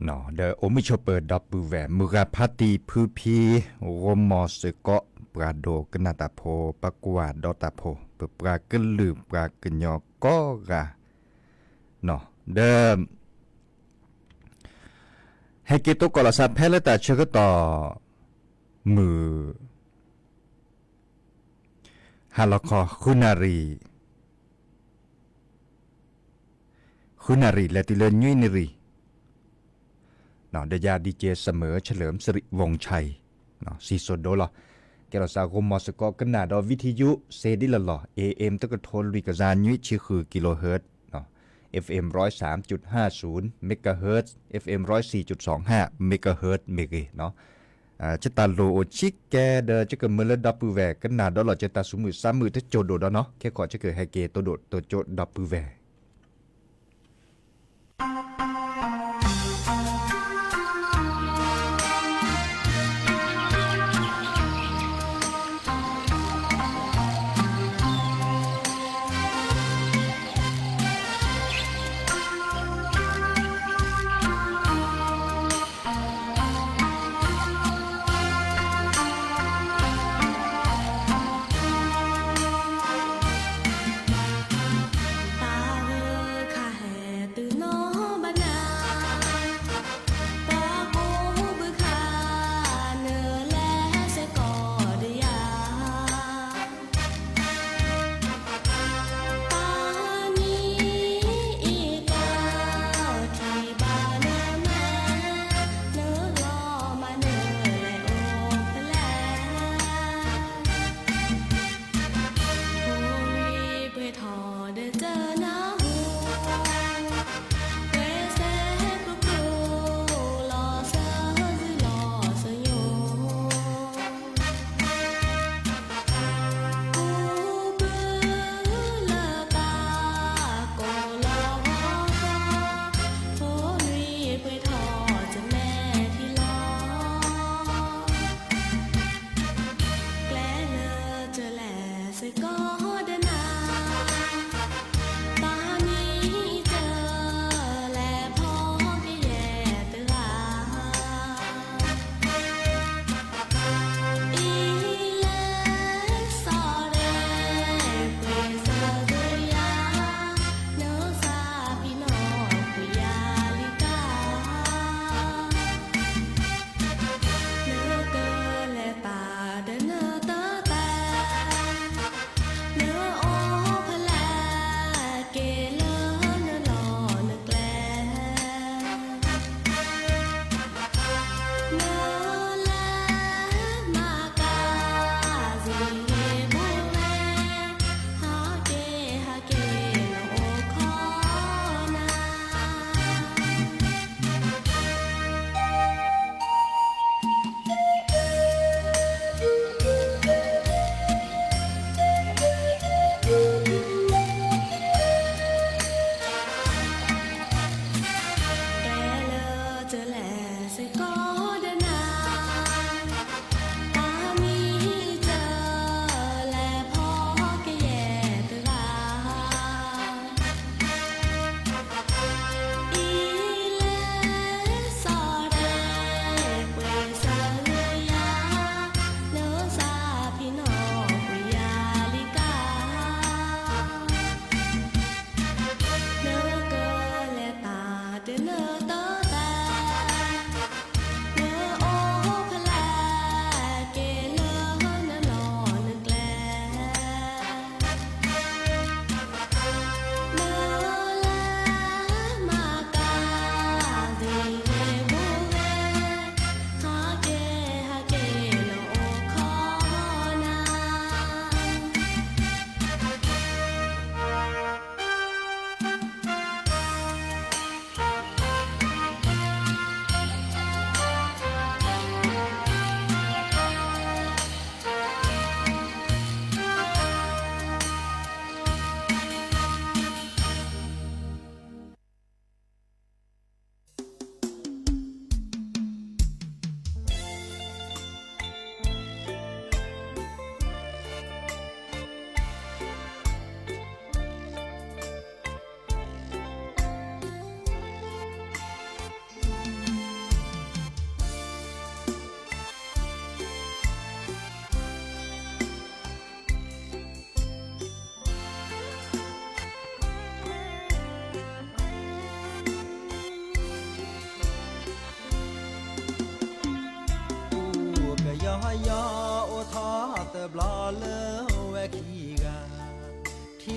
เนาะเดอโอมิชเปิดดับบูแวมุราพาตีพืพีโรมอสเกาะปราโดกนาตาโพปะกวาดอตาโพเปปรากึนลือปรากึนยอก็กะเนาะเดอให้กิตุกอลาซาเพลตาเชกต่อมือฮาลคอคุณารีและติเลนยุยนรีเนาะเดียดีเจเสมอเฉลิมสิริวงชัยเนาะซีโซโดลแกเราสากมอสกอกันนาดอวิทยุเซดิลลอ AM ตะกโทนวิกซานยุยชื่อคือกิโลเฮิรตซ์เนาะ FM 103.50เมกะเฮิรตซ์ FM 104.25เมกะเฮิรตซ์เมกะเนาะจะตาโลชิกแกเดอจะเกิดเมื่อดับปือแวกันนาดอลจะตาสมือสามมือที่โจโดดเนาะแค่ขอจะเกิดไฮเกตัวโดดตัวโจดับปือแว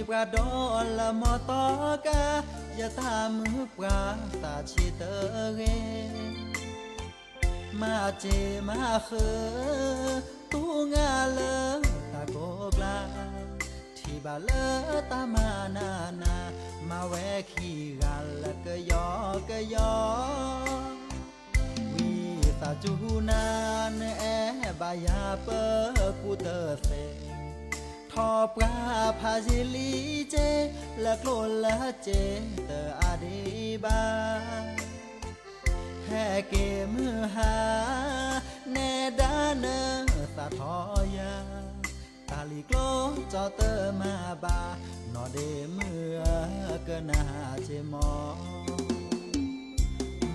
ปราดอละมอตอกาอย่าตามมือปราตาชีเตเรมาเจมาเคตูงาเลตาโกกลาที่บาเลตามานามาแวะขี้กันละก็ยอก็ยอวีตาจูนานแอบายาเปกูเตเซทอปราพาจิลีเจละโคลละเจเตอาดีบาแห่เกมือหาแนดาเนสะทอยาตาลีโกลจอเตอมาบานอเดมือเกนาเจมอ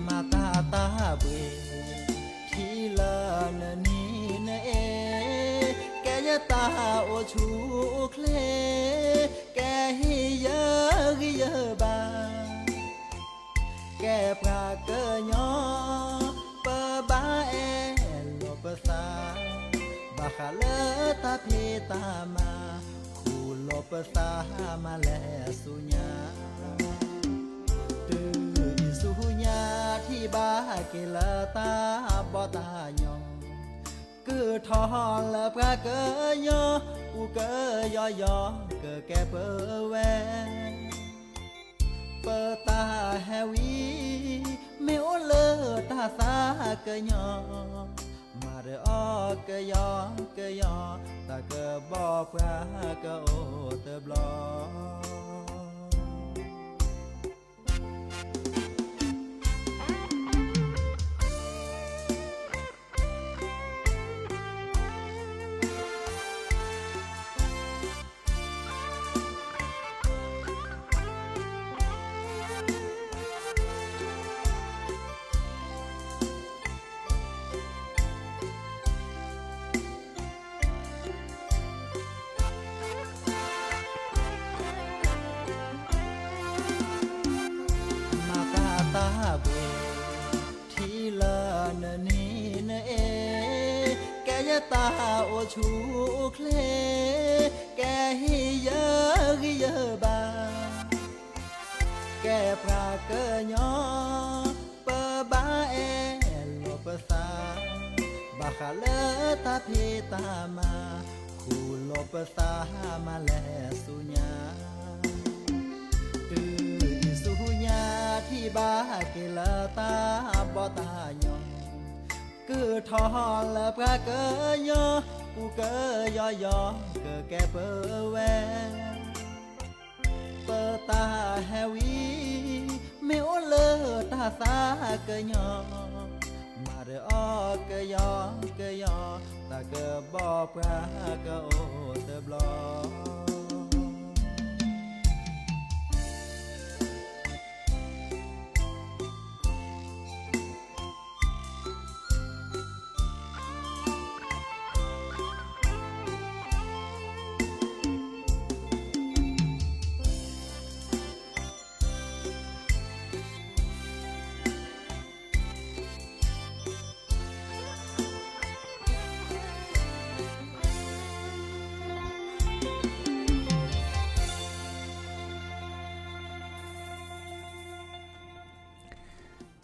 มาตาเบที่ละเนนีเนเอแกยะตาโอชูเคลแกฮิเยบาแกปราเกยอเปบาเอโลเปซาบาคาเลตาเพตามาคูโลเปซามาแลสุญาตือสุญาที่บาเกลตาบอตายองคือทอนละปราเกยอกูเกยอยอเกแกเปแวเปิดตาแฮวีเมโอเลตาสาเกยอมาเรอเกยอตาเกบอปราเกโอเตบลอตาเบที่ละเนนีเนเอแกยะตาโอชูเคลแกฮิเยบาแกปราเกยอเปบาเอโลเปซาบาคาเลตาเพตามาคูโลเปซามาแลสุญาที่บาเกลตาบอตายองคือทอนละปราเกยอกูเกยอยอเกแกเปแวเปิดตาแฮวีเมโอเลตาสาเกยอมาเรอเกยอตาเกบอปราเกโอเตบลอ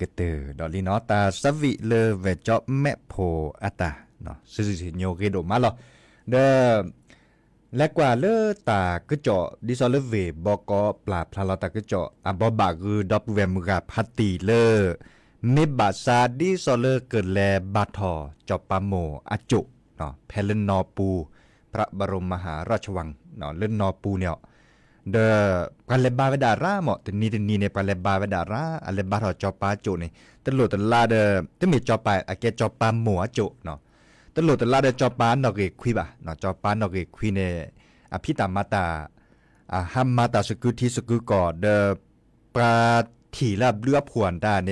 กเตอดอลินอตาสวิเลเวจอแมโพอัตาเนาะสิโยเกโดมาลอเดและกว่าเลตากะจอดิซอลเวบอกอปลาพลาลตากะจออะบอบากือดอปเวมกาพัตติเลเมบาซาดิซอลเกิดแลบาทอจอปาโมอะจุเนาะเพลนนอปูพระบรมมหาราชวังเนาะเล่นนอปูเนี่ยเดปาเลบาเวดาราหมอตนีในปาเลบาเวดาราอะเลบาทอจอปาจุนี่ตลอดตลาเดตมีจอปาอะเกจอปาโมอะจุเนาะตลอดตลาเดจอปานอกเกคุยบะเนาะจอปานอกเกคุยเนอภิตามาตาฮัมมาตาสกุทีสกุกอเดปราถีลาเลือผวนตาเน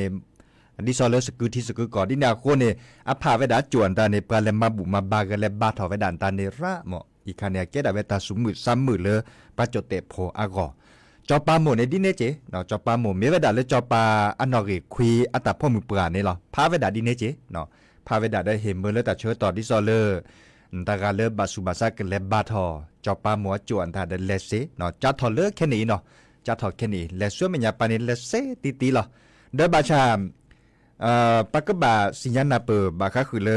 ดิซอลสกุทีสกุกอดินาโคเนอภาเวดาจวนตาเนปาเลมาบุมาบากะเลบาทอเวดานตาเนระหมออีคาเนเกดาเวตาสุมือซ้ำมือเลปะจเตโพอากอจอปาโมเนดิเนเจเนาะจอปาโมเมเวดาเลจอปาอันนอเกคุยอัตาพ่อมือปราเนลอพาเวดาดิเนเจเนาะพาเวดาได้เห็นเมื่อเลตาเชอต่อดิซอลตากาเลบาสุบาซากะเลบาทอ จอปาหมัวจวนตาเดเลเซเนาะจัดถอดเลือกแค่นี้เนาะจัดถอดแค่นี้และส่วนมันยาปานิเลเซตีหรอเดบาชามปากบะสิญญาณเปบาคาคือเล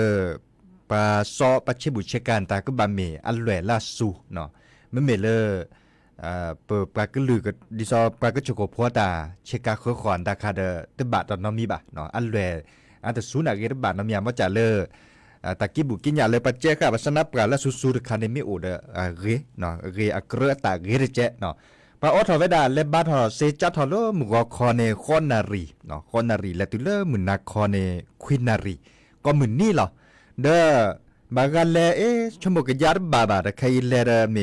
ปาซอปัจเชบุเชกันตากบะเมอัลเวลาสูเนาะมันเมเลเปิดปากลือกับดิซอปากจโกพัวตาเชกาเคขอนตาคาเดตบะตอนน้อมีบะเนาะอัลเวอันตสูนักเกตบะน้อมีมาจาเลตะกี้บุกินยาเลยปัจเจกะปัสนับกะและสุๆคาเนมิโอเดเรเนาะเรอะเกรตาเกเรเจเนาะปาออทอเวดาเลบาทอเซจัทอโลมุกคอเนคอนารีเนาะคอนารีและตุเลมุนาคอเนควินารีก็มึนนี่หรอเด้อบางกันแลชมกยาบาตะไคเลเรเม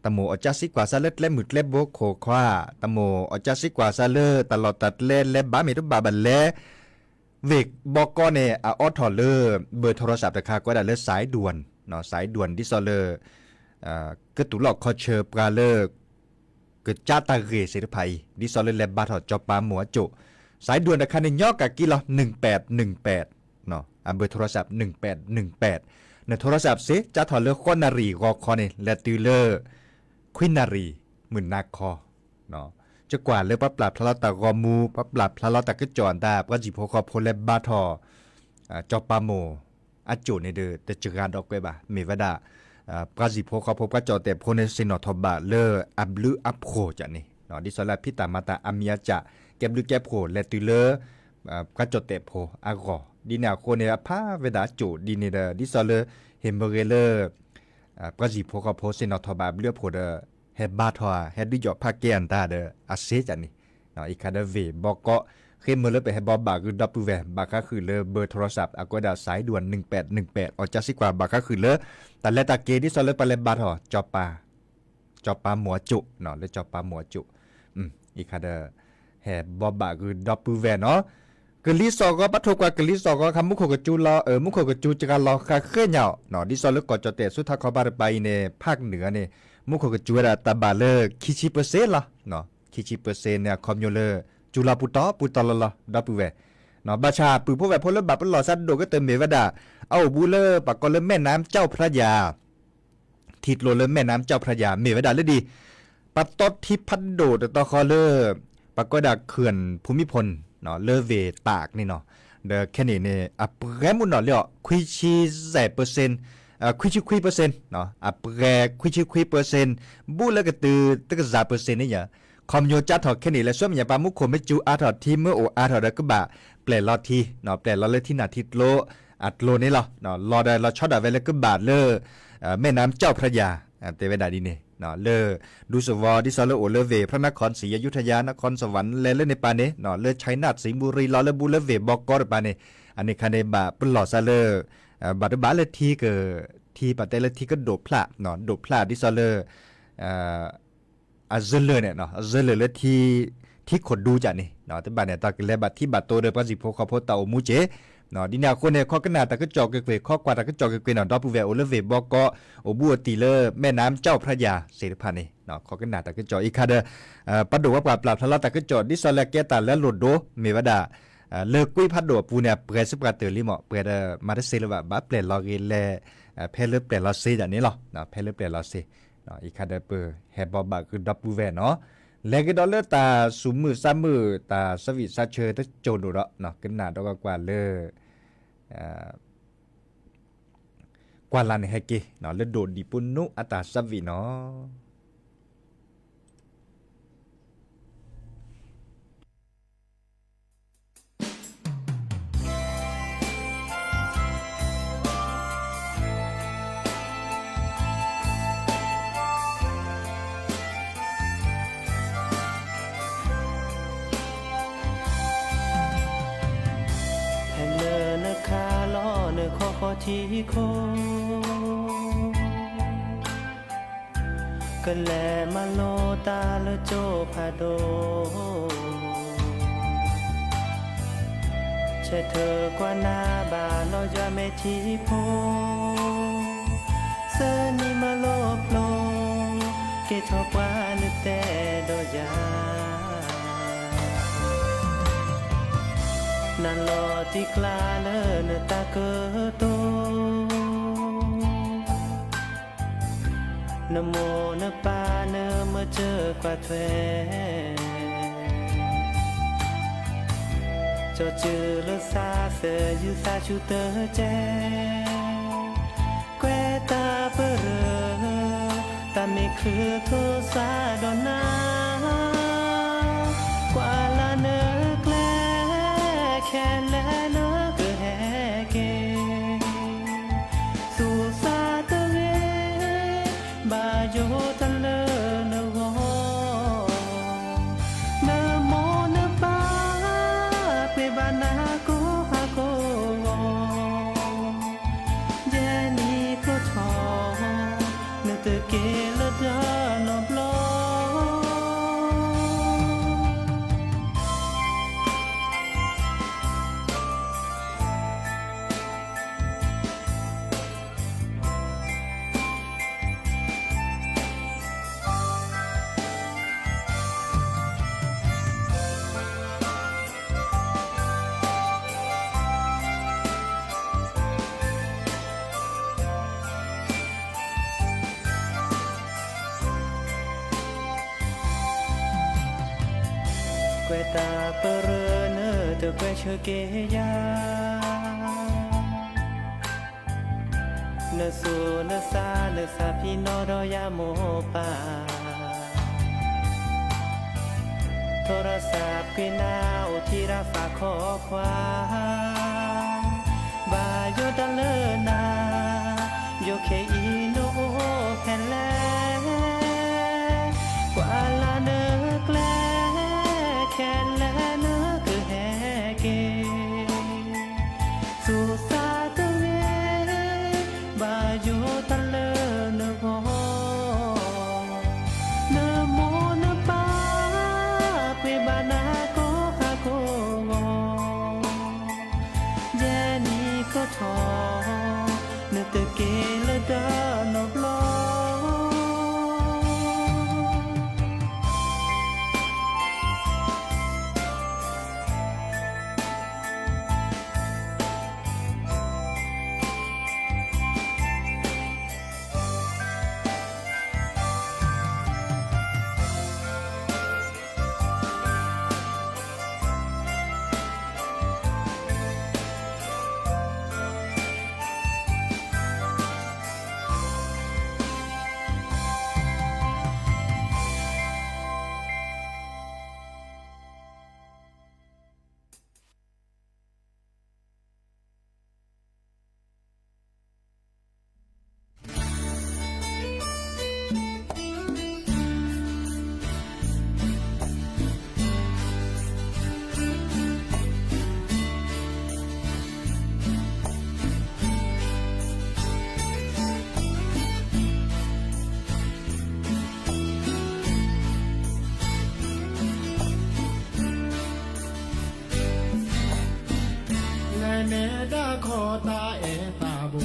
ตะโมอจัสิกว่าซาเลตและมึดเลโบโคควาตะโมอจัสิกว่าซาเลตลอดตัดเลและบาเมตุบาบันเลเวกบอกก็เนออทอเลเบอร์โทรศัพท์ตะคาก็ได้เลสายด่วนเนาะสายด่วนดิซอเลกตุลอกคอเชอปกาเลกจาตาเรเสรภัยดิซอเลและบาทอจอปาหมัวโจสายด่วนตะคาในยอกกะกิโล1818เนาะเบอร์โทรศัพท์1818ในโทรศัพท์ซิจะถอดเลือกคอนารีกอคอเนและติเลอร์ควินารีหมื่นนาคอเนาะจะกว่าเลือกปรับพลาตากอมูปรับพลาตากจอนตาปจิโพคอโพเลบาทอจอปาโมอาโจในเดอแต่จการดอกเกบะเมวดาปจิโพคอโพกจอแต่โพเนซินอทบะเลออับลืออับโคจะนี่เนาะดิสลาพิตามาตาอามียจะเก็บลือแกโพและติเลอร์กจอแต่โพอากอดีนาโคเนพาเวดาโจดีเนเดดิซอเลเฮมเบเรเลปจิโพคอโพซินอทบะเลือโพเดเฮบาทอเฮดิจอพาเกียนตาเดอาเซจันนี่เนาะอีคาเดเวบอกก็เคมเมเลไปให้บอบาคือดับเบิลแวบาก็คือเลเบอร์โทรศัพท์อากวดาสายด่วน1818ออจัสิกว่าบาก็คือเลแต่และตะเกดิซอเลไปเลบาทอจอปาหมัวจุเนาะเลจอปาหมัวจุอีคาเดเฮบอบาคือดับเบิลแวเนาะกลิซอก็ปะทกว่ากลิซอก็คำมุขกจูลอมุขกจูจะกันรอคาเคยเหยาเนาะดิซอเลก็จอเตสุทาคอบาไปในภาคเหนือเนี่ยมุขกจูระตาบาเลคิชิเปอร์เซ็นต์ละเนาะคิชิเปอร์เซ็นต์เนี่ยคอมโยเลจุลาปุตตละดับเวเนาะบาชาปือพวกแบบพลบับหล่อซัดโดก็เติมเมวดาเอาบูเลปากกอเลแม่น้ำเจ้าพระยาทิดโลเลแม่น้ำเจ้าพระยาเมวดาเลยดีปัตตทิพัดโดตคอเลปากกอดาเขื่อนภูมิพลเนาะเลเวตากนี่เนาะเดแค่นี้เนี่ยอัปแรมุนเนาะเลี้ยคุยชี8%คุยชีคุยเปอร์เซ็นต์เนาะอัปแรคุยชีคุยเปอร์เซ็นต์บูเลก็ตือตะกษาเปอร์เซ็นต์นี่อย่าคอมโยจัดถอดแค่นี้แล้วส่วนอย่าปามุโคไม่จูอาถอดทีเมื่อโออาถอดก็บะเปลี่ยนลอทีเนาะเปลี่ยนลอเลยที่นาทิดโลอัดโลนี่หรอเนาะรอได้รอช็อตได้เวลาก็บาดเลแม่น้ำเจ้าพระยาเตเวดาดีเนี่ยเนาะเลดูสวอดิซาเลโอเลเวพระนครศรีอยุธยานครสวรรค์เลในปาเนี่ยเนาะเลชัยนาทสิงห์บุรีลอเลบุเลเวบอกกอร์ปาเนี่ยอันนี้คันในบะปลอซาเลบัดบาเลทีเกทีปัตเตเลทีก็โดดพลาเนาะโดดพลาดิซาเลอาเซเลเนี่ยเนาะอาเซเลและที่ขดดูจัดนี่เนาะแต่บัดเนี่ยตากิเลบัดที่บัดโตเดปจิโพคอโพตาโอมูเจเนาะดินาคนเนี่ยข้อกนาตะก็จอกเกยข้อกว่าตะก็จอกเกยเนาะดอปูเวโอเลเวบอกก็โอบัวตีเลแม่น้ำเจ้าพระยาเสรพันนี่เนาะข้อกนาตะก็จออีกคาเดปัดดูว่าปราบทะเลาะตะก็จอดิซอลแกตาและโลดโดเมวดาเลิกกุ้ยพัดโดปูเนี่ยเปรสปราเตอร์ลิหมอเปรมาได้เซลว่าบัดเปลลอเกเลเพลเปลลอเซจัดนี้หรอเนาะเพลเปลลอเซเนาะอีคาเดเปอร์แฮบบอบาคือดับปูเวเนาะแล้วก็ดอลเลอร์ตาสูมือซ้ำมือตาสวิซาเชอร์ตะโจนดูเนาะขึ้นหน้าดอกกว่าเลกว่าลานเฮเกเนาะแล้วโดดดิปุนนุอัตาสวิเนาะที่โคก็แลมาโลตาเลโจพาโดใช่เธอกว่านาบาลอยาเมทีโพเสนิมาโลโปลเกทอบวาลแต่ดอยานันโลติคลาเลเนตาเกโต นโมนปาเนมาเจอกว่าแทcho chữ lơ xa sợ như xa chú tớ che quê ta bơ rơ ta mê khứ thô xa đòn na qua là nơ klê khe lẽ nơ cơ hè kê dù xa tớ ghê bà dô thân lơ nơ gò nơ mô nơ ba pe bana ko ha ko je ni ko tho ne te ke la da no blo quê ta bơ rơ nơ te quê chơ kê ya nơ su nơ sa pi no ro ya mo pa โทรศัพท์คือนาวที่รับฝากข้อความบาโยดัลเลนาโยเคอีโนแผ่นแลกว่าลาเนกแลแค่แลเนคือแฮเกสุสาตเวบาโยดัลเลนโกเนโมเนปาbana ko ha ko je ni ko tho ne te ke la da no blo ne da khota e ta bu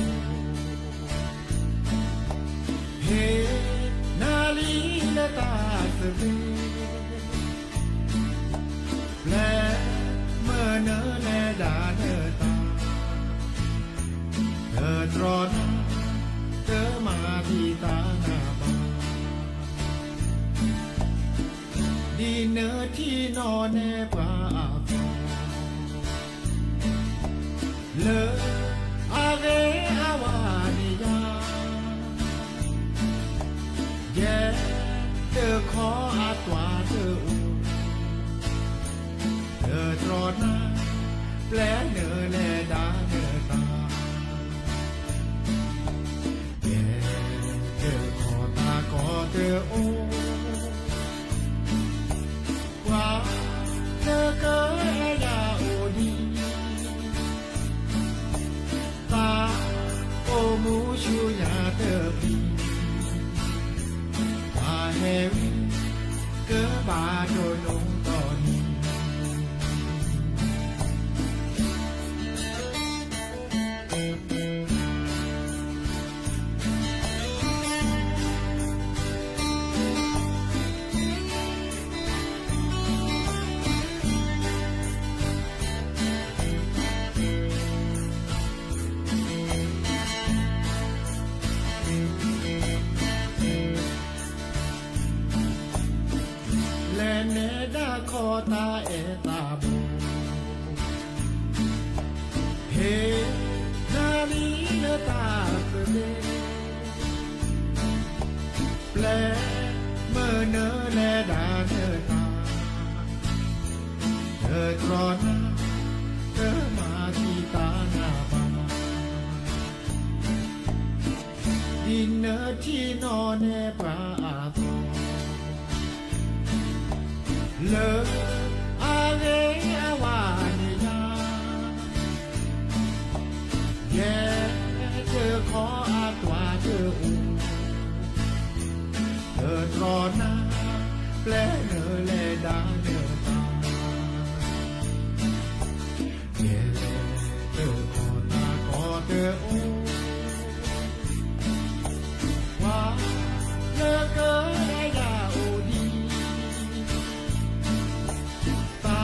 he na li le ta se be le ma na le da ne ta de tron de ma bi ta na ba di ne thi no ne pa le age awaniya ye te kho atwa te u te trona ple ne le da ne ta ye te kho ta ko te u wa te ka ya o di mu shu ya de pi ba he ke ba do no to ni ตาเสลแปลเมื่อเนอแลดาเนอตาเธอตรอนเธอมาที่ตาหน้าบ้านดินเนอที่นอนแนปราบเลออาเรอาวานิยาแย่เธอขออาตวาเธออูเธอรอนาแปลเนอแลดาเนอตาแย่เธอขอนาขอเธออูว่าเธอเกิดได้ยาอูดีตา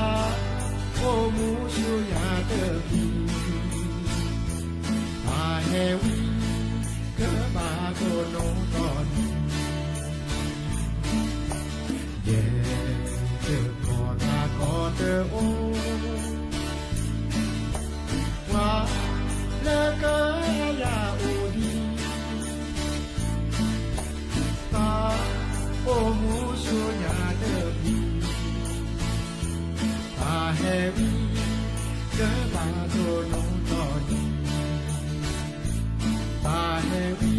โอมูชูยาเธอพีอาเฮวีเกิดมาโกโนตอนเย่เธอขอนาขอเธอโอว่าเธอเกิดได้ยาอูดีตาโอมูชูยาเธอพีอาเฮวีเกิดมาโกโนตอนอาเฮวี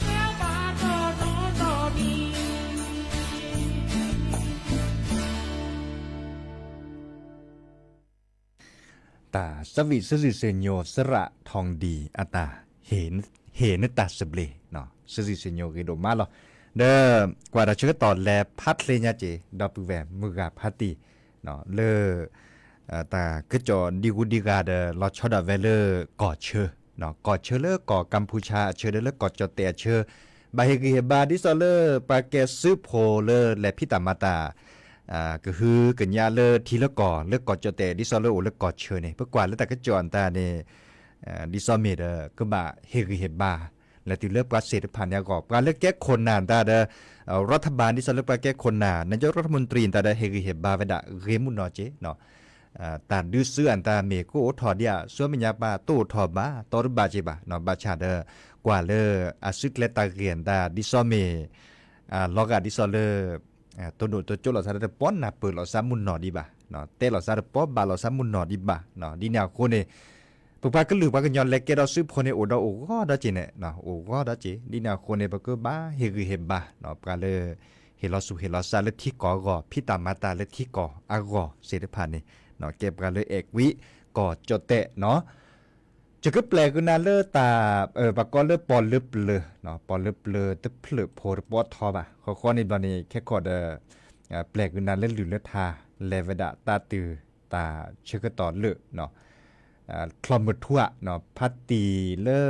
เกิดมาโกโนตอนนี้ ตาสวิสสิเซโยสระทองดีอาตาเห็นตาสเบลเนาะสสิเซโยกิโดมาลอเด้อกว่าเราเชื่อตอนแลพัดเลยญะเจดอปแวมมือกาพัดตีเนาะเลตาก็จอดีกูดีกาเดลอชอดาเวเลกอดเชอเนาะกอดเชอเลกอกัมพูชาเชอเลกอดจอเตเชอบาเฮกิเฮบาดิซอเลปาเกซึโพเลและพิตามาตาก็คือกัญญาเลทีละก่อเลือกก่อจอเตดิซอเลโอเลือกก่อเชอเนี่ยเพื่อกว่าแล้วแต่ก็จอนตาเนี่ยดิซอเมดก็บาเฮกิเฮบาและติเลือกปราเสดผ่านยากอบการเลือกแก้คนนานตาเดรัฐบาลดิซอเลือกปราแก้คนนานายกรัฐมนตรีตาเดเฮกิเฮบาเวดาเรมุนนอเจเนาะตาดื้อซื้ออันตาเมโกถอดเดียส่วนมิญญาปาตู้ถอดบาตอรบาเจบาเนาะบาชาเดกว่าเลอาซึกเลตาเรียนตาดิซอเมลอกาดิซอเลตัวโดตัวโจเราซาเดป้อนน่ะเปิดเราซามุนหนอดีบ่าเนาะเตเราซาเดป้อนบาเราซามุนหนอดีบ่าเนาะดีแนวคนเนี่ยปกปาก็ลือว่ากันย้อนเล็กแกเราซื้อคนเนี่ยโอดาโอก็ได้จีเนี่ยเนาะโอก็ได้จีดีแนวคนเนี่ยปกบ้าเฮคือเฮบ่าเนาะปกาเลยเฮเราสุเฮเราซาเลที่ก่อพี่ตามาตาเลที่ก่ออากอเสด็จผ่านนี่เนาะเก็บกันเลยเอกวิก่อจดเตะเนาะจะก็แปลกุนาเลอตาปากก็เลอปอลเลอเปลเนาะปอลเลอเปลตะเพลโพดปอทอบ่ะข้อนี้ตอนนี้แค่ขอดแปลกุนาเลอหรือเลอทาเลเวดาตาตือตาเชกตอเลอเนาะคลอมมุทั่วเนาะพัตติเลอ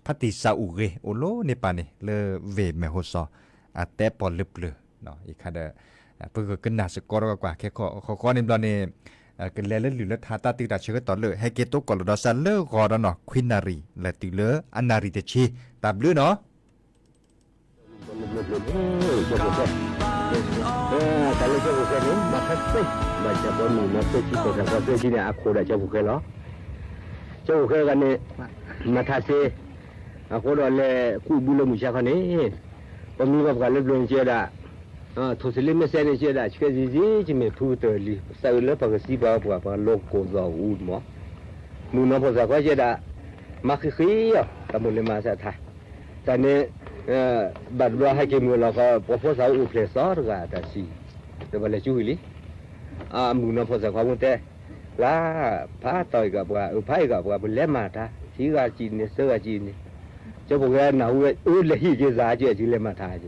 พัตติซาอุเรโอโลเนปานี่เลอเวเมโฮซออาเตปอลเลอเปลเนาะอีกค่ะเพื่อกันนาสกอร์กว่าแค่ข้อนี้ตอนนี้กันแล้วหรือละทาตาติดาเชื่อต่อเลยให้เกตุกอลดอซันเลอร์กอร์เนาะควินารีและติเลออันนารีเตชีตามลือเนาะ kalau jauh bukan ni, maka pun baca bonu, maka kita kata sini aku dah jauh bukan lo. Jauh bukan kan ni, mata se, aku dah le kubula musyak kan ni. Pemilih bukan le belum cia Thosili mesin ni cia dah, cakap zizi cuma putar li. Saya le pakai si bawa apa logo zau ud mo. Nuna pasal kau cia dah, maka kaya, kamu le masa thah. Tanyaบัดว่าให้เกมือเราก็พอสาวอุเพลซอร์ก็แต่สิแต่ว่าเลยช่วยลิมือน้องพอสาวเขาแต่ละพาต่อยกับว่าไพ่กับว่าเป็นเล่มมาท่าสีกาจีนเนี่ยเสือจีนเนี่ยเจ้าพวกนั้นเอาเลยฮีเจซาเจจีเล่มมาท่าเจ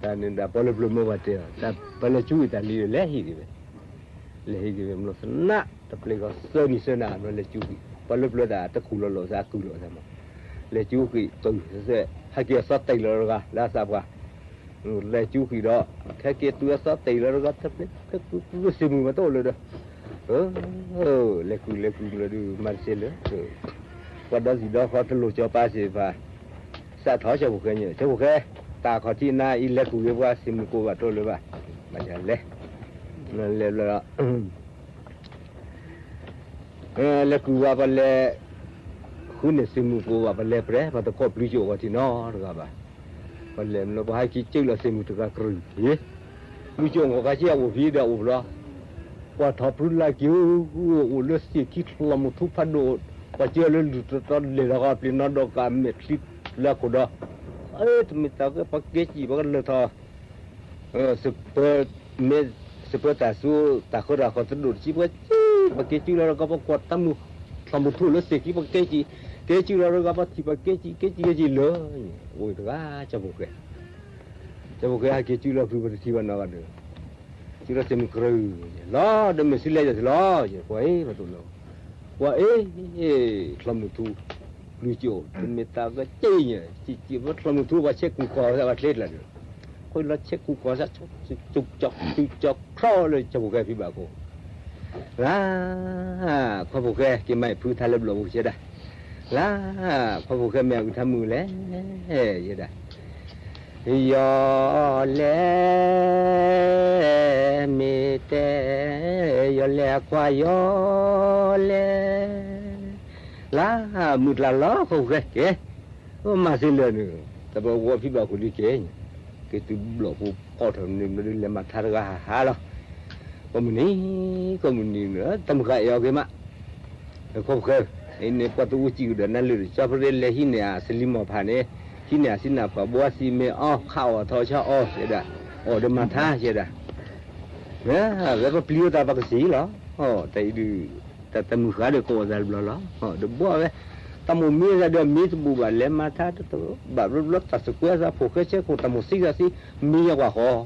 แต่เนี่ยแต่พอเลยปลุกมาว่าเจแต่พอเลยช่วยแต่ลีเลยฮีกิเวเลยฮีกิเวมันสนะแต่เพลงก็เสือนี่เสือหนามันเลยช่วยพอเลยปลุกแต่ตะคูโลโลซาคูโลใช่ไหมเลยช่วยตัวเสือให้เกี่ยวสัตย์ตีเลยก็แล้วทราบว่าเลยจูขี้ดอแค่เกี่ยวตัวสัตย์ตีเลยก็ทับเลยก็ซิมือมาโตเลยเด้อเลยคุยเลยดูมันเสียเลยวันนั้นสิดอเขาทะลุจอป้าสิฟ้าสะท้อเจ้าบุกเนี่ยเจ้าบุกตาเขาที่หน้าอีเล็กคุยว่าซิมือกูว่าโตเลยว่ามันจะเละนั่นเลยละเล็กคุยว่าไปเลยค คุณเนี่ยสิมุกูว่าบัลเล่เปรบัตรกอบลิโยว่าที่นอหรือว่าบัลเล่มันบ่ให้คิดจึงละสิมุตกะกรึเฮ้ลิโยก็กะเจียอุพีดาอุบลาว่าทอปรุลากิวอุลสิคิดละมุทุพันโดว่าเจียเลยลุตตเลละกะปลินดอกะเม็ดลิละโคดาทมิตากะปักเกจิบักละทอสเปเมสเปตาสูตาโคดาก็สะดุดจิบักปักเกจิแล้วก็ปกวดตำมุทำมุทุลสิกิปักเกจิเกจิแล้วก็ปฏิปักเกจิเลยโอ้ยตะจะบุกให้เกจิแล้วคือปฏิบัตินากันเด้อจิระเสมกรือล้อเดมสิเลจะล้ออย่าไว้ประตูล้อว่าทำมุทุลุโจเป็นเมตากะเจียจิว่าทำมุทุว่าเช็คกูคอซะว่าเล็ดละเด้อคนละเช็คกูคอซะจุกจอกครอเลยจะบุกให้พี่บ่าวกูล่ะขอบุกแกกินไม่พื้นทะเลบลงเสียได้ล่ะขอบุกแกแมวทำมือแล้วเฮ้ยได้ยอแลเมเตยอแลควายอแลล่ะมืดละล้อขอบุกแกมาสิเลยนึแต่บอกว่าพี่บ่าวคนนี้เก่งque tu bloco corta ni le matar ga hala como ni nữa tâm gậy ở cái mà không khơi nên qua tu chịu được nên lười cho phải lên hin nè slim mà phản nè hin nè xin nạp vào bua xi mê o khao thôi cho o vậy đó o để mà tha vậy đó nhá cái có pliu ta bác sĩ đó tại đi ta tâm khá được cô ra đó được bua đấy tamu mi ra được mi tu buat le mata tu baru tak sekue ra fokus je ko tamu sih sih mi ya ho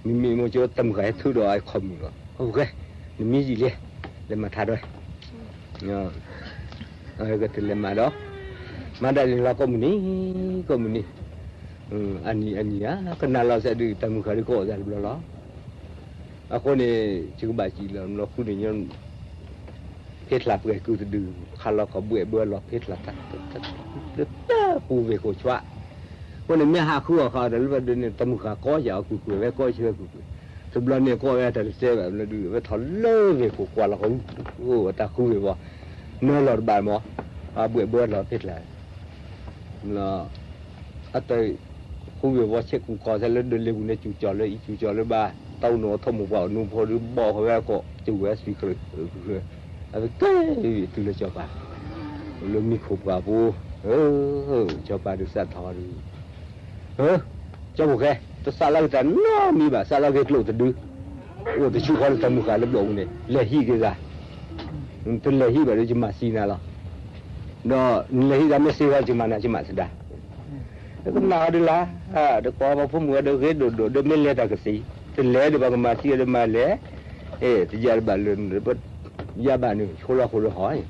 mi mo jo tam gai tu do ai khom lo ok mi gì le mata rồi nha cái tu le ma đó ma da la ko muni ani ya kenal lo sẽ đi tamu gai ko ra lo aku ni cuba baca lo aku ni nyonเพชรหลับเลยกูจะดื่มคันเราก็เบื่อหลับเพชรหลับปูเวโกชัววันนี้ไม่หาคู่เขาแต่รู้ว่าเดินตะมุขาก้อยยาวกูไว้ก้อยเชื่อกูสำหรับเนี่ยก้อยแต่เสียแบบนั้นดูว่าถอนเล่เวโกกว่าเราเขาโอ้ตาคู่เลยว่าเนื้อหลอดบานมั้งเบื่อหลับเพชรเลยแล้วแต่คู่เวว่าเช็คกูก้อยแต่เดินเร็วเนี่ยจู่จอเลยบ้าเต้าหนูทอมบ่าวนุ่มพอหรือบ่อเขาแว่ก็จู่แว่สีกระavec tout le chopa le micro pas pour chopa de ça thor cho một cái tôi sao lại ta nó mi bà sao lại cái lỗ tôi đưa tôi chịu khó tầm một cái lớp lỗ này lệ hi cái ra tôi lệ hi bà đấy chỉ mà xì nào lo nó lệ hi ra mới xì ra chỉ mà sẽ đá cái nào đi lá được có mà phun mưa được cái đồ mới lệ ta cái gì tôi lệ được bằng mà xì được mà lệ thì giờ bà lên rồi gia bà nữa khô lo hỏi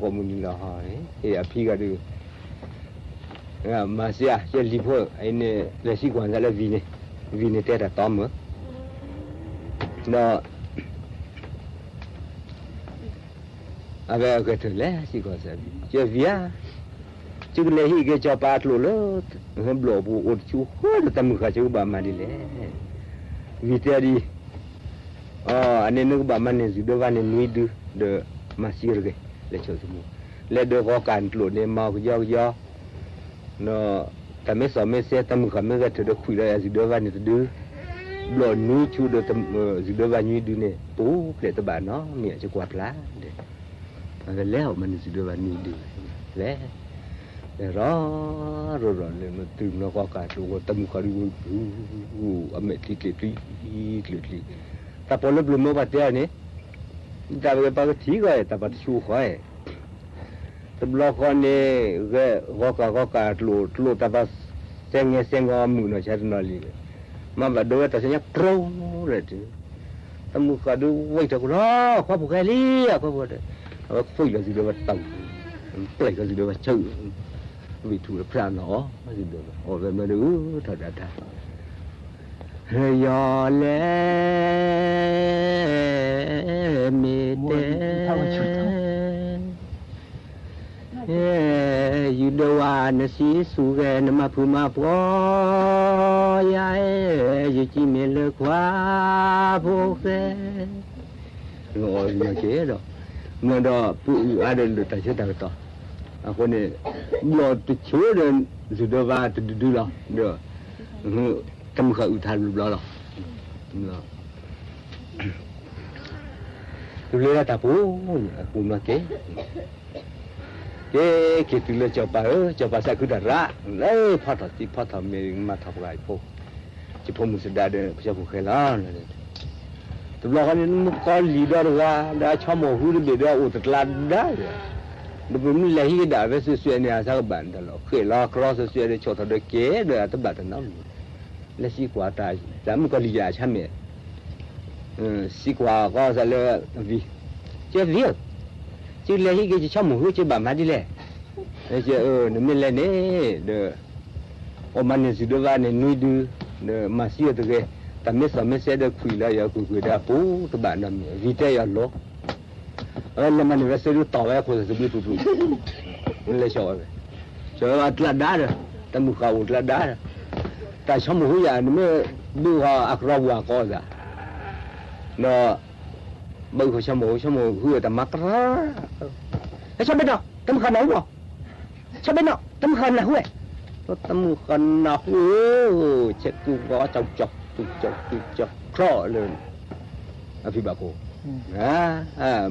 có mình là hỏi thì phi cả được mà xia chơi liệp hội anh là sĩ quan ra là vì này tết là tóm nữa nó về cái thứ lẽ sĩ quan ra chơi vía chứ cái lẽ cái cho ba lô lơ hôm lô bu ôn chú hết tầm cả chú bà mà đi lẽ vì thế đi ane nuk ba man ne zudo va ne ni du de masir ge le cho semua le de ko kan tlo ne ma yo no ta me so me se tam ka me ga te de khu la zudo va ne du lo nu chu de tam zudo va ni du ne tu le ta ba no mi che kwat la de ga le ho man zudo va ni du le ro le no tu no ko ka tu ko tam ka ru ame ti ta polo belum mau baca ni, kita berapa kecil kau, ta baca suh kau. Sebelah kau ni, kau telur ta baca sengah muna cari nali. Mama doa ta senyap pro, leh. Tamu kau wei tak kau, kau bukan li, kau buat. Kau fui lah sudah baca tahu, play kau sudah baca. Vitu le plan no, sudah. Oh, memang tak ada. Yo le mi te you do want si su ge na ma phu ma po ya you chi me le kwa bo ge rồi như thế rồi เงินดอกผู้อะไรหรือแต่เชื่อแต่ต่อคนนี้รอติดเชื้อเดินสุดว่าติดดูหรอเด้อทำข้าวอุทานรูปหรอดูเลยนะตาปูมาเก๋ตัวเลยจะไปสักคือดาระเลยพอทำมีมาทำไรพวกจะพอมุสดาเดินจะพูดแค่นั้นตัวเราคนนี้มันก็ลีดอร์ว่าได้ชอบโมหูหรือเบียดอุตลาดได้ดูมันเลยที่ด่าไปสุดๆเนี่ยสักบันตลอดเคยล้อครอสสุดๆเนี่ยโชว์ตัวเด็กเก๋เดือดตบตันน้ำและสีกว่าตายแต่มันก็ลีดาใช่ไหมสีกว่าก็จะเลือกวิเจ้าเลี้ยจีเลยที่จะชอบโมหูจะแบบมาดิเลยเจ้าเนี่ยมันเลยเนี่ยเด้อโอ้มันเนี่ยสุดว่าเนี่ยนุ่ยดูเนี่ยมาเสียตัวเก๋แต่ไม่เสียเด็กคุยแล้วอย่าคุยได้ปูตบน้ำวิเตยหรอกแล้วมันเนี่ยเสียดูต่อไปคนจะไม่ถูกมันเลยชอบอัตลัดได้แต่มุขอัตลัดได้แต่ชอบมืออย่างนี้ไม่ดูว่าอักราวัวก็จะเนาะบางคนชอบมือหัวแต่มักร้าชอบไปเนาะตั้มขันเอาบ่ชอบไปเนาะตั้มขันนะหัวตั้มขันนะหัวเช็ดกูก็จกคล้อเลยอภิบาลกู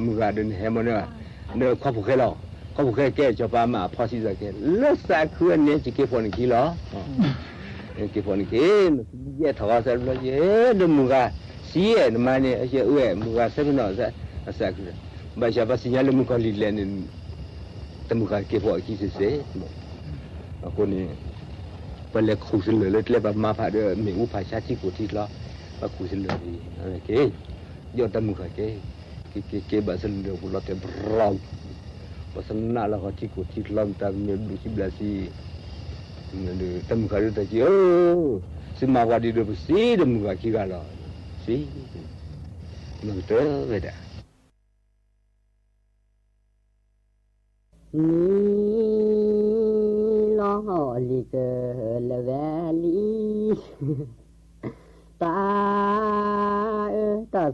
มึงก็เดินเฮมันเนี่ยข้าวผู้แก่เราข้าวผู้แก่จะพามาพอสิจะแก่เลิกสักคืนเนี่ยจะเก็บพอนี่กี่ล้อเก็บพอนี่กี่เยอะถอดเสร็จแล้วเยอะดูมึงก็เสียมันเนี่ยไอ้เจ้ามึงก็เสร็จแล้วสักคืนบางทีภาษีเนี่ยมึงก็ลีเล่นแต่มึงก็เก็บพอกี่เสียคนนี้เป็นเล็กคู่สิเลยเล็กแบบมาผ่าเดือมีอุปชาที่กูที่ล้อว่าคู่สิเลยดีอะไรเก๋ยอดตมึงเก๋แบบสิเลยกูล้อเต็มร้อนภาษาหน้าเราเขาที่กูที่ล้อแต่มีดูที่เบลซีนี่ตมึงเก๋แต่เจ้าสิมาวดีดูสิตมึงเก๋กี่กันล้อสิมึงเต๋อเวด้Loli ke leveli ta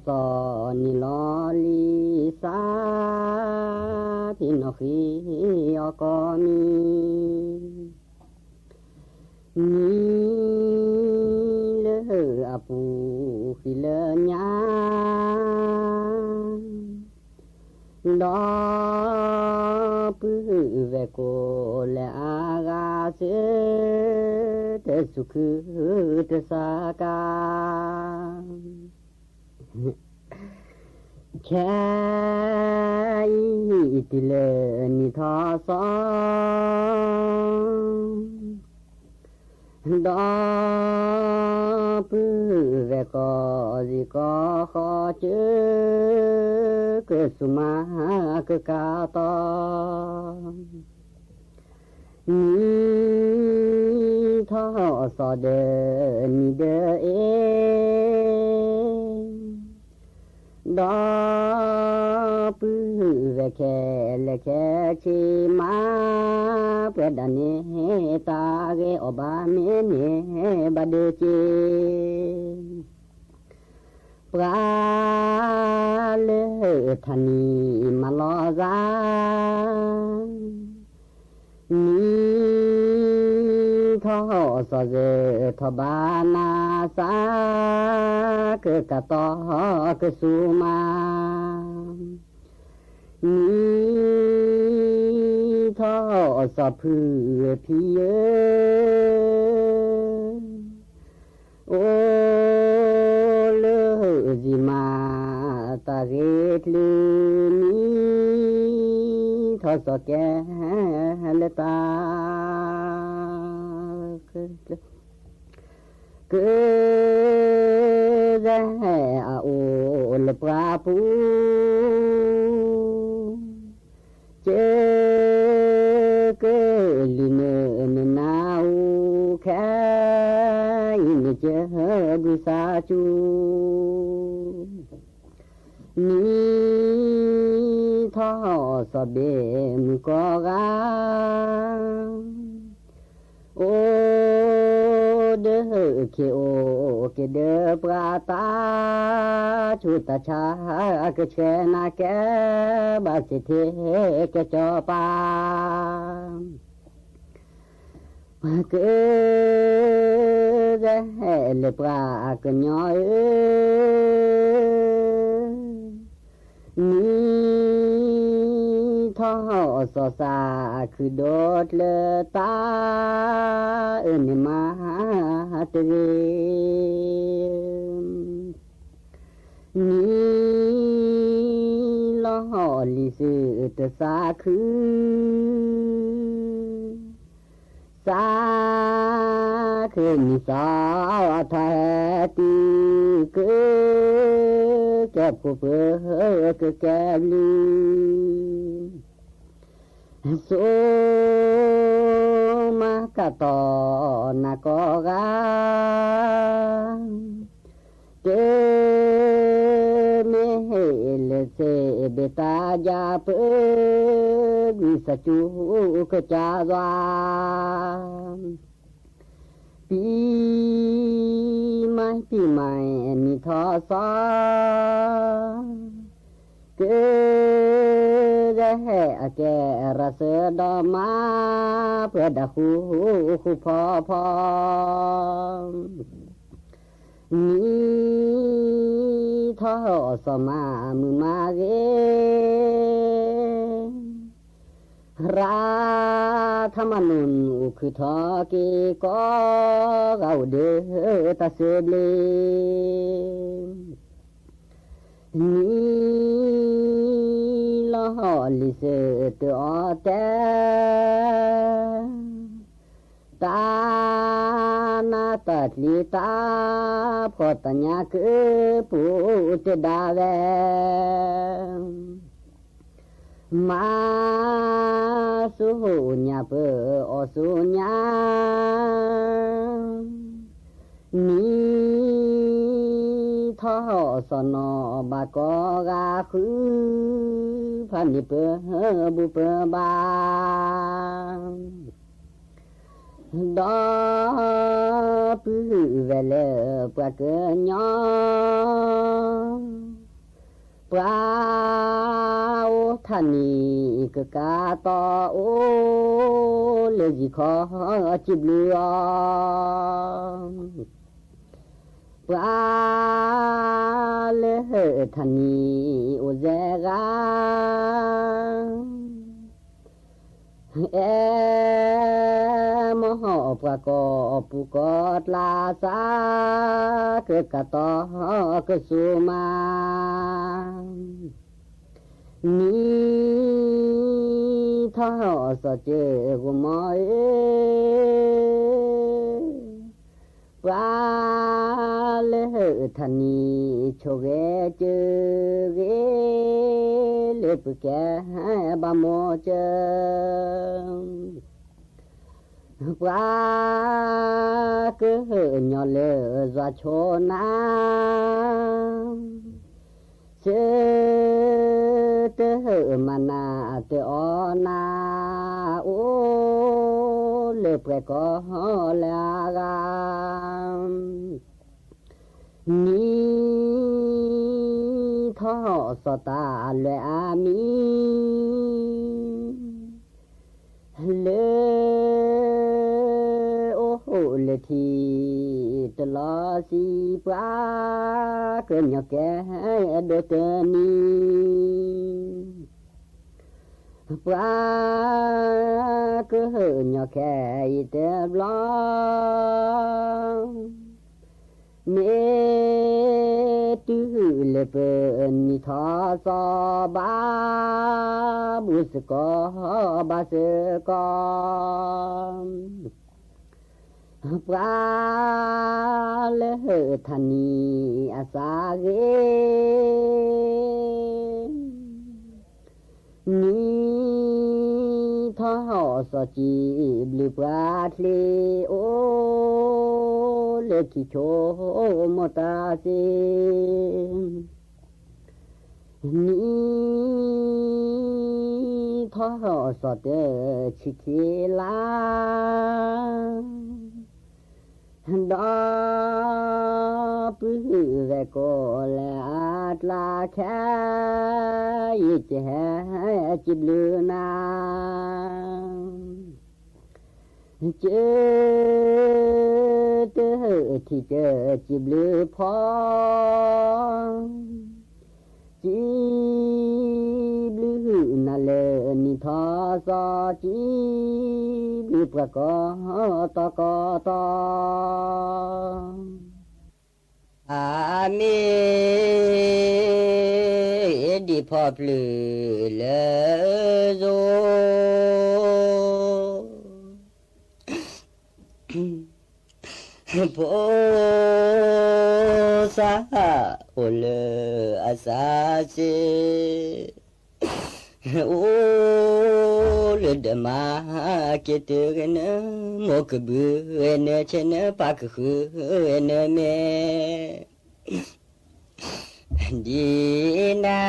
so ni loli sa ti no khi o ko mi ni le apu khi le nya lo pu ve ko le aga se te sukhu te saka chai ti le ni tha sa da pu ve ko ji ko kho che ke suma ke ka ta ni tha sa de ni de da pu ve ke le ke chi ma pe da ne ta ge oba me ne ba de chi pra le thani ma lo ra ni tho so je tho ba na sa ke ka to ke su ma ni tho so phu phi o le ji ma ta ge lu ni tho so ke le ta ke ra o le pra pu che ke li ne na u kha ni che gu sa chu ni tho so be mu ko ga o de ke o ke de prata chuta cha ke chena ke ba se the ke cho pa ke le pra ke nhoi ni thọ so sa cứ đốt lơ ta ơn ma tê ni lo li sự tê sa khứ sa khứ ni sa tha ti cứ kẹp phụ phơ cứ kẹp li số ma cả tò na có ga tê mê lê se bê ta ya pê vi sa chu cơ cha doa pi mai ni tho sa ke ra he ke ra se do ma pra da hu pho pho ni tho so ma mu ma ge ra tham nun khu tho ki ko gau de ta se ble ni lo li se te o te ta na ta li ta pho ta nya ke pu te da ve ma su nya pe o su nya ni tho so no ba ko ga khu phan ni pe bu pe ba đó pu về le pa ke nya pa o thani ke ka to o le ji kho chi blu pa le thani o ze ga mo ho pa ko pu ko la sa ke ka to ke su ma ni tho so che gu mo pa le thani cho ge che ge le pu ke ba mo che pa ke nyo le za cho na che te mana te ona o le pre ko la ga ni tho so ta le a mi le o le thi te la si pa ke nya ke do te ni pa ke nya ke te bla me tu le pe ni tha sa ba bu se ko ba se ko pa le thani asa ge ni tho so chi bli pa le o le ki cho mo ta se ni tho so te chi ki la ดอปื้อแวโกแลอาตลาแค่ยิจแหจิบลือนาเจอเตอที่เจอจิบลือพอจิบลือนาเลนิทอสอจิบลือประกอตอกอตออาเมดีพอปลือเลโซโพสาโอเลอาซาเซโอเลดมาเกตเรนโมกบือเนเชนปักคือเนเมดีนา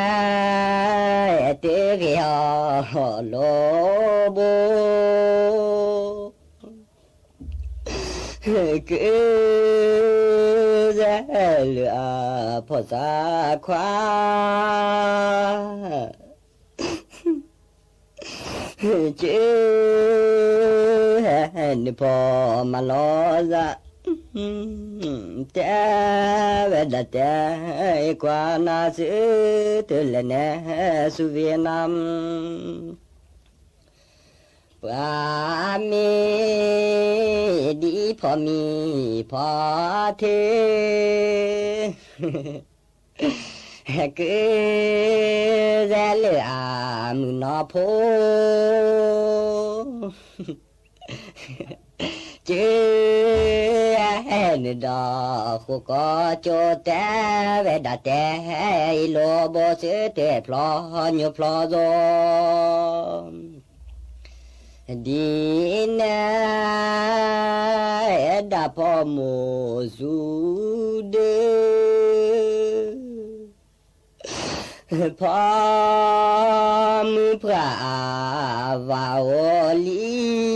เตเกียวโลโบคือจะเหลือพอสาควาเจือพอมาล้อจะแต่เวลาแต่กว่านาซื้อตัวละเนสุเวียนามปามีดีพอมีพอเธอคือจะเหลือมือนอโพเจอเนดอกก็โจแต่เวดาแต่โลโบเสเตพลอนอยู่พลอโซดีนะดาพอโมสูเดพอมือพระวาโอลี